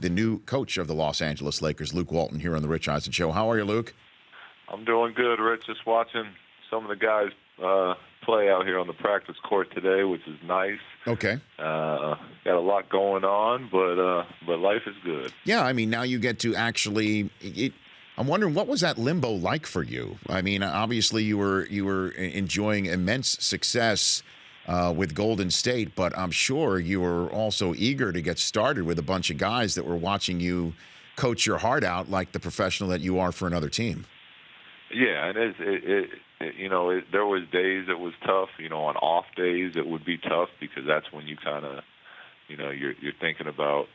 the new coach of the Los Angeles Lakers, Luke Walton, here on the Rich Eisen Show. How are you, Luke? I'm doing good, Rich. Just watching some of the guys play out here on the practice court today, which is nice. Okay. Got a lot going on, but life is good. Yeah, I mean, now you get to actually. I'm wondering, what was that limbo like for you? I mean, obviously you were enjoying immense success with Golden State, but I'm sure you were also eager to get started with a bunch of guys that were watching you coach your heart out like the professional that you are for another team. Yeah, and there was days it was tough. On off days it would be tough because that's when you kind of, you're thinking about,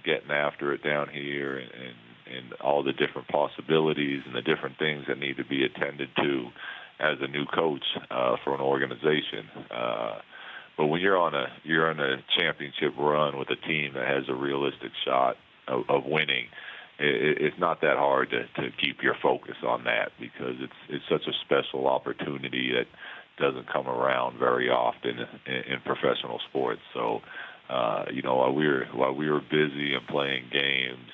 getting after it down here and all the different possibilities and the different things that need to be attended to as a new coach for an organization. But when you're on a championship run with a team that has a realistic shot of winning, it's not that hard to keep your focus on that because it's such a special opportunity that doesn't come around very often in professional sports. So, while we were busy and playing games,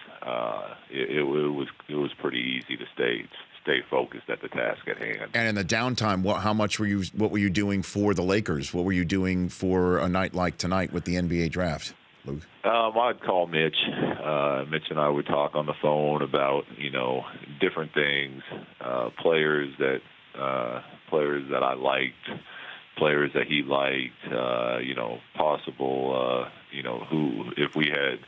it was pretty easy to stay focused at the task at hand. And in the downtime, what were you doing for the Lakers? What were you doing for a night like tonight with the NBA draft, Luke? I'd call Mitch. Mitch and I would talk on the phone about, different things, players that I liked, players that he liked, possible, who, if we had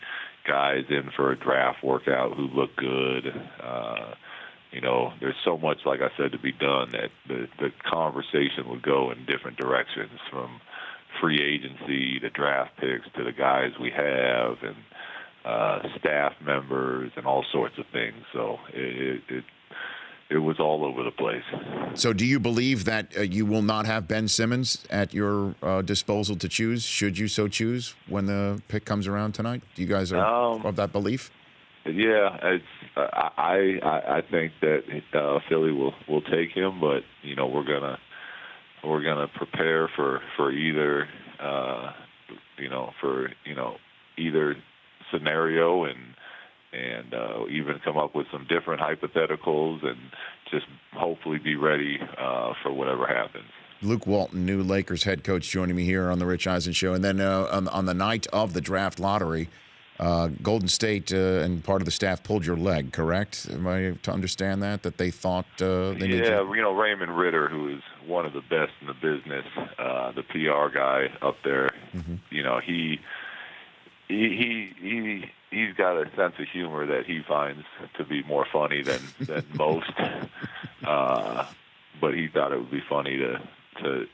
guys in for a draft workout who looked good, there's so much, like I said, to be done that the conversation would go in different directions from free agency to draft picks to the guys we have and staff members and all sorts of things. So it was all over the place. So do you believe that you will not have Ben Simmons at your disposal to choose, should you so choose, when the pick comes around tonight? Do you guys are of that belief? Yeah, I think that Philly will take him, but we're gonna prepare for either either scenario and even come up with some different hypotheticals and just hopefully be ready for whatever happens. Luke Walton, new Lakers head coach, joining me here on the Rich Eisen Show. And then on the night of the draft lottery, Golden State and part of the staff pulled your leg, correct? Am I to understand that they thought they needed? Yeah, Raymond Ritter, who is one of the best in the business, the PR guy up there. Mm-hmm. He's got a sense of humor that he finds to be more funny than most. But he thought it would be funny to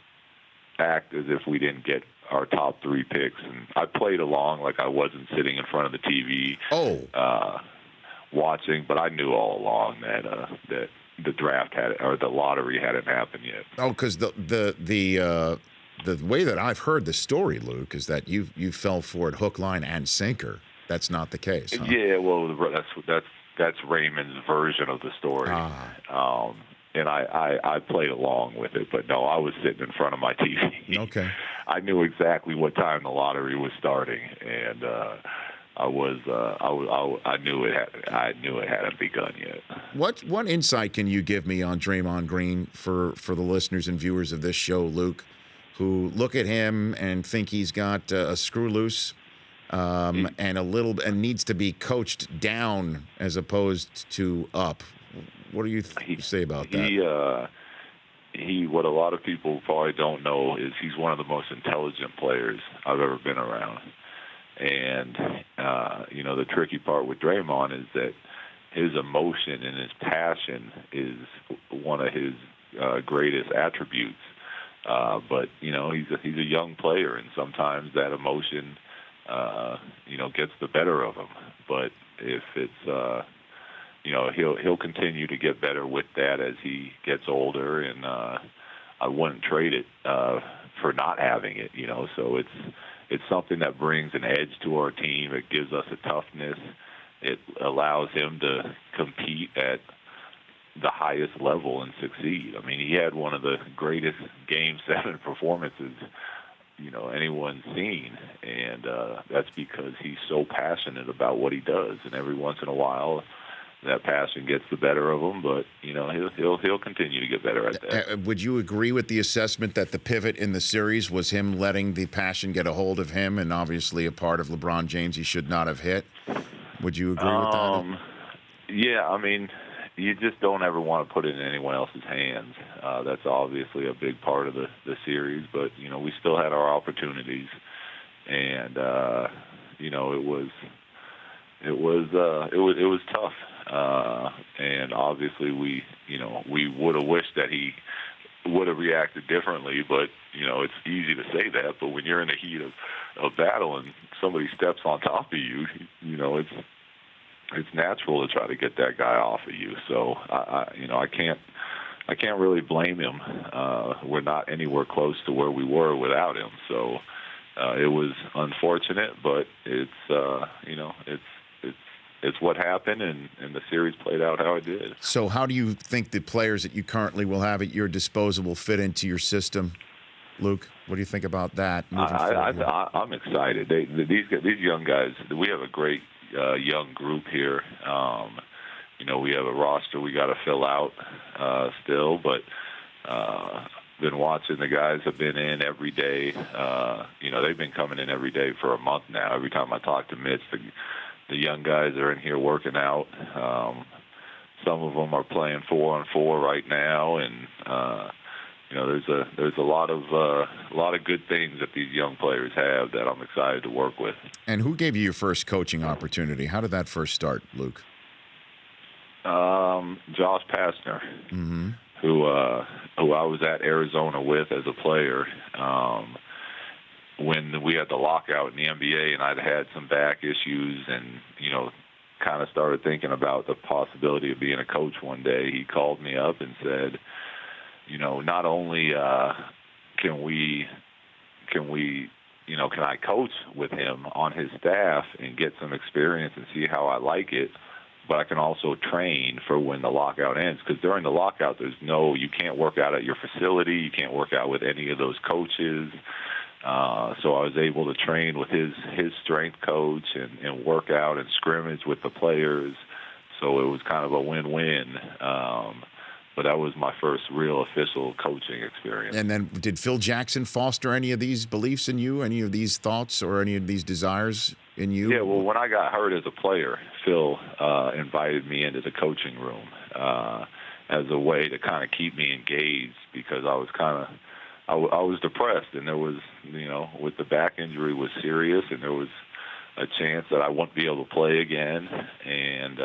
act as if we didn't get our top three picks, and I played along like I wasn't sitting in front of the TV watching, but I knew all along that the draft or the lottery hadn't happened yet. Oh, because the way that I've heard the story, Luke, is that you fell for it hook, line, and sinker. That's not the case, huh? Yeah, well, that's Raymond's version of the story. And I played along with it, but no, I was sitting in front of my TV. Okay. I knew exactly what time the lottery was starting, and I knew it hadn't begun yet. What insight can you give me on Draymond Green for the listeners and viewers of this show, Luke, who look at him and think he's got a screw loose and needs to be coached down as opposed to up? What do you say about that? What a lot of people probably don't know is he's one of the most intelligent players I've ever been around. And, the tricky part with Draymond is that his emotion and his passion is one of his greatest attributes. But, he's a young player, and sometimes that emotion, gets the better of him. But if it's, he'll continue to get better with that as he gets older, and I wouldn't trade it for not having it. So it's something that brings an edge to our team. It gives us a toughness. It allows him to compete at the highest level and succeed. I mean, he had one of the greatest Game 7 performances anyone's seen, and that's because he's so passionate about what he does. And every once in a while, that passion gets the better of him, but he'll continue to get better at that. Would you agree with the assessment that the pivot in the series was him letting the passion get a hold of him, and obviously a part of LeBron James he should not have hit? Would you agree with that? Yeah, I mean, you just don't ever want to put it in anyone else's hands. That's obviously a big part of the series, but we still had our opportunities, and it was tough. And obviously we would have wished that he would have reacted differently, but it's easy to say that, but when you're in the heat of battle and somebody steps on top of you, it's natural to try to get that guy off of you. So I can't really blame him. We're not anywhere close to where we were without him. So it was unfortunate, but it's what happened, and the series played out how it did. So how do you think the players that you currently will have at your disposal will fit into your system, Luke? What do you think about that? I'm excited. These young guys, we have a great young group here. We have a roster we got to fill out still, but been watching. The guys have been in every day. They've been coming in every day for a month now. Every time I talk to Mitch, the young guys are in here working out. Some of them are playing 4-on-4 right now, and there's a lot of good things that these young players have that I'm excited to work with. And who gave you your first coaching opportunity? How did that first start, Luke? Josh Pastner, who I was at Arizona with as a player. When we had the lockout in the NBA, and I'd had some back issues, and kind of started thinking about the possibility of being a coach one day, he called me up and said, not only can I coach with him on his staff and get some experience and see how I like it, but I can also train for when the lockout ends. Because during the lockout, you can't work out at your facility, you can't work out with any of those coaches. So I was able to train with his strength coach and work out and scrimmage with the players. So it was kind of a win-win. But that was my first real official coaching experience. And then did Phil Jackson foster any of these beliefs in you, any of these thoughts or any of these desires in you? Yeah, well, when I got hurt as a player, Phil invited me into the coaching room as a way to kind of keep me engaged, because I was depressed, and there was, with the back injury was serious, and there was a chance that I wouldn't be able to play again. And,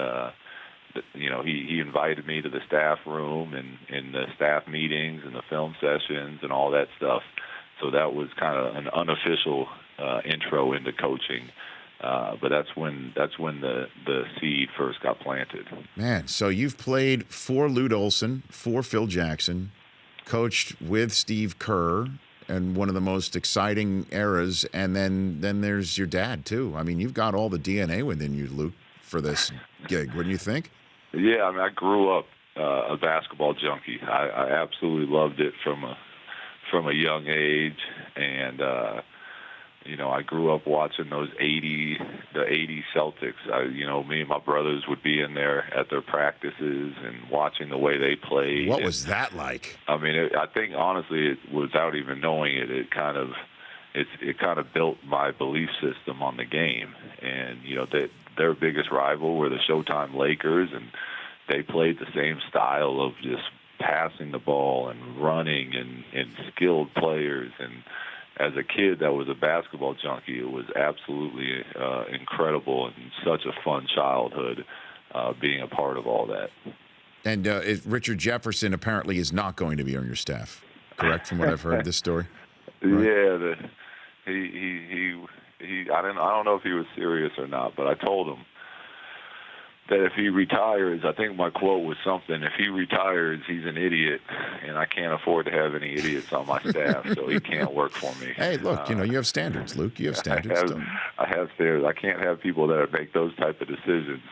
he invited me to the staff room and the staff meetings and the film sessions and all that stuff. So that was kind of an unofficial intro into coaching. But that's when the seed first got planted. Man, so you've played for Lute Olson, for Phil Jackson, coached with Steve Kerr, and one of the most exciting eras, and then there's your dad too. I mean, you've got all the DNA within you, Luke, for this gig, wouldn't you think? Yeah, I mean, I grew up a basketball junkie. I absolutely loved it from a young age, and I grew up watching the '80 Celtics. Me and my brothers would be in there at their practices and watching the way they played. What was that like? I mean, I think honestly, without even knowing it, it kind of built my belief system on the game. And their biggest rival were the Showtime Lakers, and they played the same style of just passing the ball and running and skilled players. And as a kid that was a basketball junkie, it was absolutely incredible and such a fun childhood being a part of all that. And Richard Jefferson apparently is not going to be on your staff, correct, from what I've heard this story? Right? Yeah, I don't know if he was serious or not, but I told him that if he retires, I think my quote was something, if he retires, he's an idiot, and I can't afford to have any idiots on my staff, so he can't work for me. Hey, look, you have standards, Luke. You have standards. I have standards. I can't have people that make those type of decisions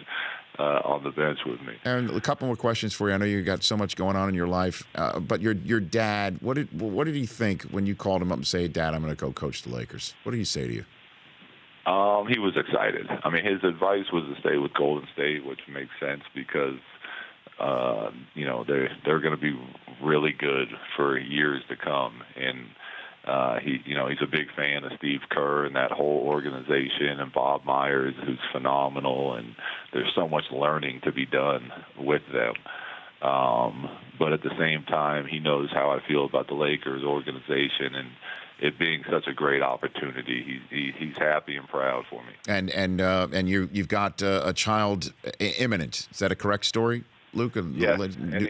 on the bench with me. And a couple more questions for you. I know you got so much going on in your life, but your dad, what did he think when you called him up and say, "Dad, I'm going to go coach the Lakers"? What did he say to you? He was excited. I mean, his advice was to stay with Golden State, which makes sense because they're going to be really good for years to come. And he's a big fan of Steve Kerr and that whole organization, and Bob Myers, who's phenomenal. And there's so much learning to be done with them. But at the same time, he knows how I feel about the Lakers organization and it being such a great opportunity. He's happy and proud for me. And you've got a child imminent. Is that a correct story, Luke? Yes,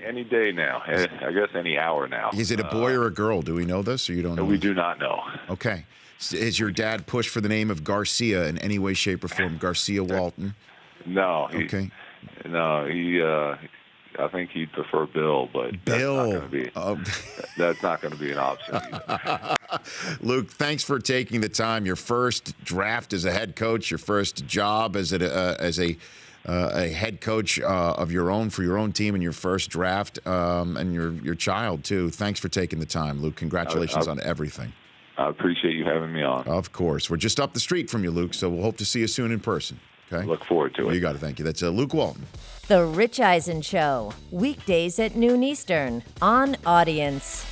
any day now. I guess any hour now. Is it a boy or a girl? Do we know this, or you don't know? We do not know. Okay. Is your dad pushed for the name of Garcia in any way, shape, or form? Garcia Walton? No. Okay. No, I think he'd prefer Bill, but Bill. That's not going to be an option either. Luke, thanks for taking the time. Your first draft as a head coach, your first job as a head coach of your own for your own team, and your first draft, and your child too. Thanks for taking the time, Luke. Congratulations on everything. I appreciate you having me on. Of course, we're just up the street from you, Luke. So we'll hope to see you soon in person. Okay. Look forward to it. You got it. Thank you. That's Luke Walton. The Rich Eisen Show, weekdays at noon Eastern on Audience.